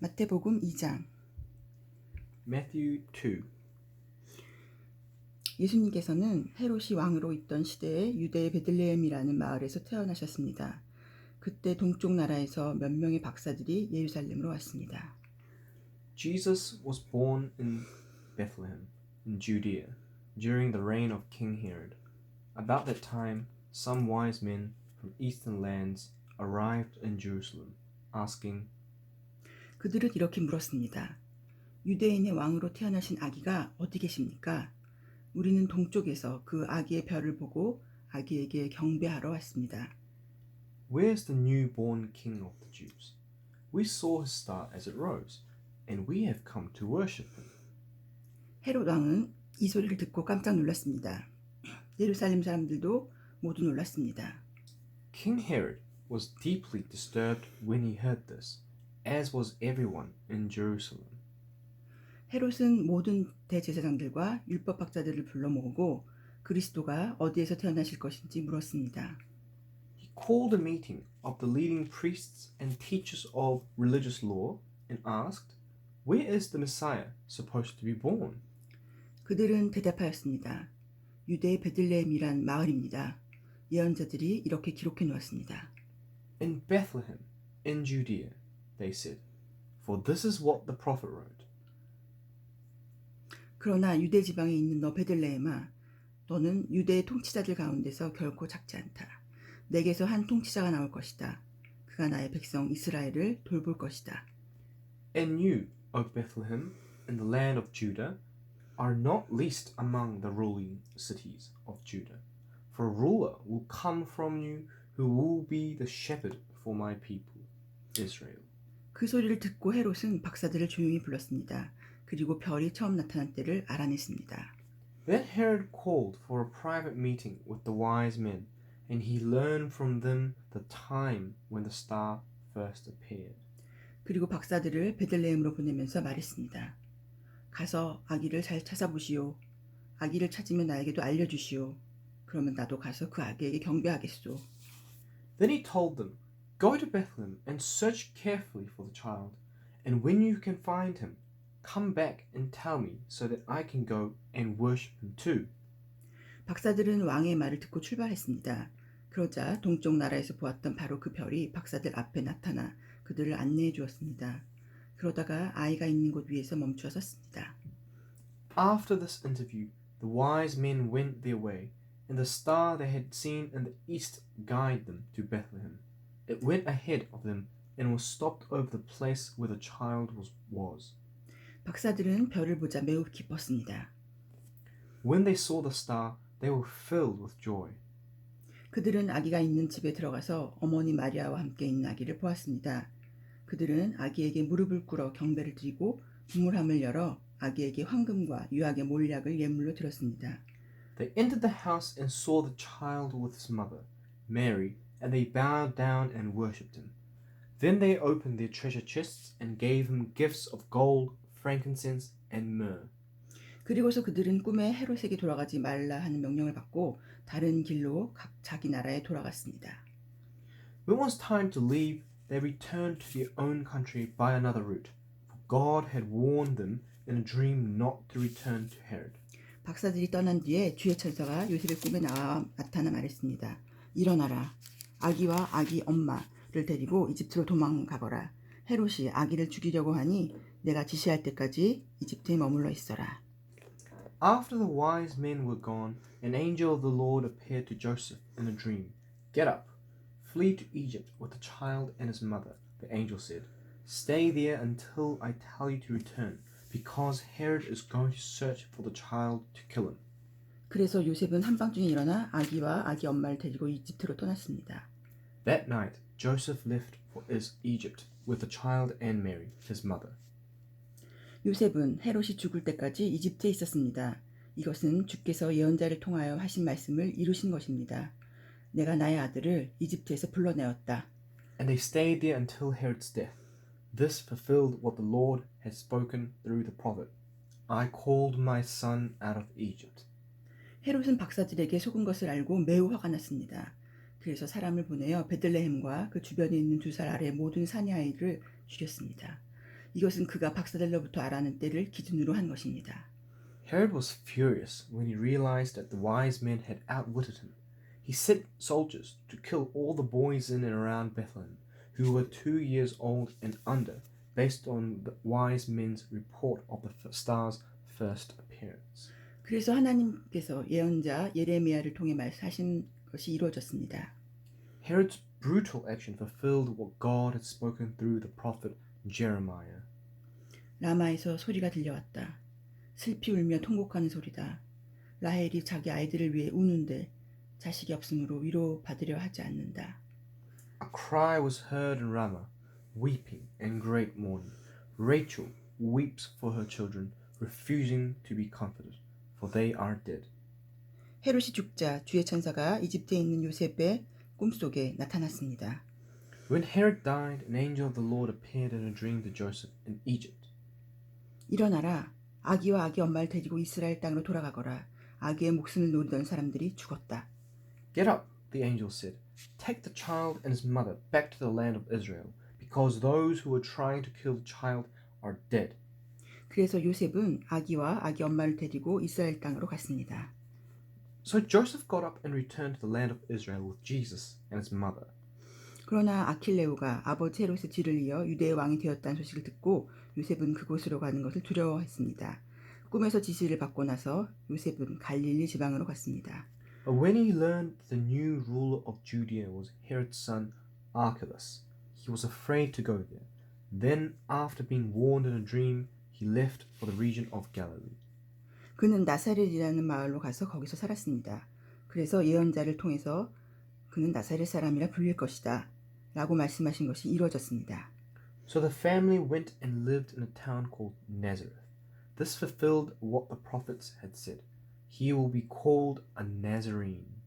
마태복음 2장. Matthew 2. 예수님께서는 헤롯이 왕으로 있던 시대에 유대의 베들레헴이라는 마을에서 태어나셨습니다. 그때 동쪽 나라에서 몇 명의 박사들이 예루살렘으로 왔습니다. Jesus was born in Bethlehem, in Judea, during the reign of King Herod. About that time, some wise men from eastern lands arrived in Jerusalem, asking, 그들은 이렇게 물었습니다. 유대인의 왕으로 태어나신 아기가 어디 계십니까? 우리는 동쪽에서 그 아기의 별을 보고 아기에게 경배하러 왔습니다. Where's the newborn King of the Jews? We saw his star as it rose, and we have come to worship him. 헤롯 왕은 이 소리를 듣고 깜짝 놀랐습니다. 예루살렘 사람들도 모두 놀랐습니다. King Herod was deeply disturbed when he heard this, as was everyone in Jerusalem. 헤롯은 모든 대제사장들과 율법학자들을 불러 모으고 그리스도가 어디에서 태어나실 것인지 물었습니다. He called a meeting of the leading priests and teachers of religious law and asked, Where is the Messiah supposed to be born? 그들은 대답하였습니다. 유대의 베들레헴이란 마을입니다. 예언자들이 이렇게 기록해 놓았습니다. In Bethlehem, in Judea, they said, for this is what the prophet wrote. 그러나 유대 지방에 있는 너 베들레헴아, 너는 유대의 통치자들 가운데서 결코 작지 않다. 내게서 한 통치자가 나올 것이다. 그가 나의 백성 이스라엘을 돌볼 것이다. And you, O Bethlehem, in the land of Judah, are not least among the ruling cities of Judah. For a ruler will come from you who will be the shepherd for my people, Israel. 그 소리를 듣고 헤롯은 박사들을 조용히 불렀습니다. 그리고 별이 처음 나타난 때를 알아냈습니다. Then Herod called for a private meeting with the wise men, and he learned from them the time when the star first appeared. 그리고 박사들을 베들레헴으로 보내면서 말했습니다. 가서 아기를 잘 찾아보시오. 아기를 찾으면 나에게도 알려주시오. 그러면 나도 가서 그 아기에게 경배하겠소. Then he told them, Go to Bethlehem and search carefully for the child, and when you can find him, come back and tell me so that I can go and worship him too. 박사들은 왕의 말을 듣고 출발했습니다. 그러자 동쪽 나라에서 보았던 바로 그 별이 박사들 앞에 나타나 그들을 안내해 주었습니다. 그러다가 아이가 있는 곳 위에서 멈추어 섰습니다. After this interview, the wise men went their way, and the star they had seen in the east guided them to Bethlehem. It went ahead of them and was stopped over the place where the child was. 박사들은 별을 보자 매우 기뻤습니다. When they saw the star, they were filled with joy. 그들은 아기가 있는 집에 들어가서 어머니 마리아와 함께 있는 아기를 보았습니다. 그들은 아기에게 무릎을 꿇어 경배를 드리고 주물함을 열어 아기에게 황금과 유악의 몰약을 예물로 드렸습니다. They entered the house and saw the child with his mother, Mary, and they bowed down and worshipped him. Then they opened their treasure chests and gave him gifts of gold, frankincense, and myrrh. 그리고서 그들은 꿈에 헤롯에게 돌아가지 말라 하는 명령을 받고 다른 길로 각 자기 나라에 돌아갔습니다. When it was time to leave, they returned to their own country by another route, for God had warned them in a dream not to return to Herod. 박사들이 떠난 뒤에 주의 천사가 요셉의 꿈에 나타나 말했습니다. 일어나라. 아기와 아기 엄마를 데리고 이집트로 도망가거라. 헤롯이 아기를 죽이려고 하니 내가 지시할 때까지 이집트에 머물러 있어라. After the wise men were gone, an angel of the Lord appeared to Joseph in a dream. Get up, flee to Egypt with the child and his mother, the angel said. Stay there until I tell you to return, because Herod is going to search for the child to kill him. 그래서 요셉은 한밤중에 일어나 아기와 아기 엄마를 데리고 이집트로 떠났습니다. That night, Joseph left for Egypt with the child and Mary, his mother. 요셉은 헤롯이 죽을 때까지 이집트에 있었습니다. 이것은 주께서 예언자를 통하여 하신 말씀을 이루신 것입니다. 내가 나의 아들을 이집트에서 불러내었다. And they stayed there until Herod's death. This fulfilled what the Lord had spoken through the prophet. I called my son out of Egypt. 헤롯은 박사들에게 속은 것을 알고 매우 화가 났습니다. 그래서 사람을 보내어 베들레헴과 그 주변에 있는 2살 아래 모든 사내 아이를 죽였습니다. 이것은 그가 박사들로부터 알아낸 때를 기준으로 한 것입니다. Herod was furious when he realized that the wise men had outwitted him. He sent soldiers to kill all the boys in and around Bethlehem who were 2 years old and under, based on the wise men's report of the star's first appearance. 그래서 하나님께서 예언자 예레미야를 통해 말씀하신 것이 이루어졌습니다. Herod's brutal action fulfilled what God had spoken through the prophet Jeremiah. 라마에서 소리가 들려왔다. 슬피 울며 통곡하는 소리다. 라헬이 자기 아이들을 위해 우는데 자식이 없으므로 위로받으려 하지 않는다. A cry was heard in Ramah, weeping and great mourning. Rachel weeps for her children, refusing to be comforted, for they are dead. 헤롯이 죽자 주의 천사가 이집트에 있는 요셉의 꿈속에 나타났습니다. When Herod died, an angel of the Lord appeared in a dream to Joseph in Egypt. 일어나라. 아기와 아기 엄마를 데리고 이스라엘 땅으로 돌아가거라. 아기의 목숨을 노리던 사람들이 죽었다. Get up, the angel said. Take the child and his mother back to the land of Israel, because those who were trying to kill the child are dead. 그래서 요셉은 아기와 아기 엄마를 데리고 이스라엘 땅으로 갔습니다. So Joseph got up and returned to the land of Israel with Jesus and his mother. 그러나 아킬레오가 아버지 헤롯의 뒤를 이어 유대의 왕이 되었다는 소식을 듣고 요셉은 그곳으로 가는 것을 두려워했습니다. 꿈에서 지시를 받고 나서 요셉은 갈릴리 지방으로 갔습니다. But when he learned the new ruler of Judea was Herod's son Archelaus, he was afraid to go there. Then, after being warned in a dream, he left for the region of Galilee. 그는 나사렛이라는 마을로 가서 거기서 살았습니다. 그래서 예언자를 통해서 그는 나사렛 사람이라 불릴 것이다 라고 말씀하신 것이 이루어졌습니다. So the family went and lived in a town called Nazareth. This fulfilled what the prophets had said. He will be called a Nazarene.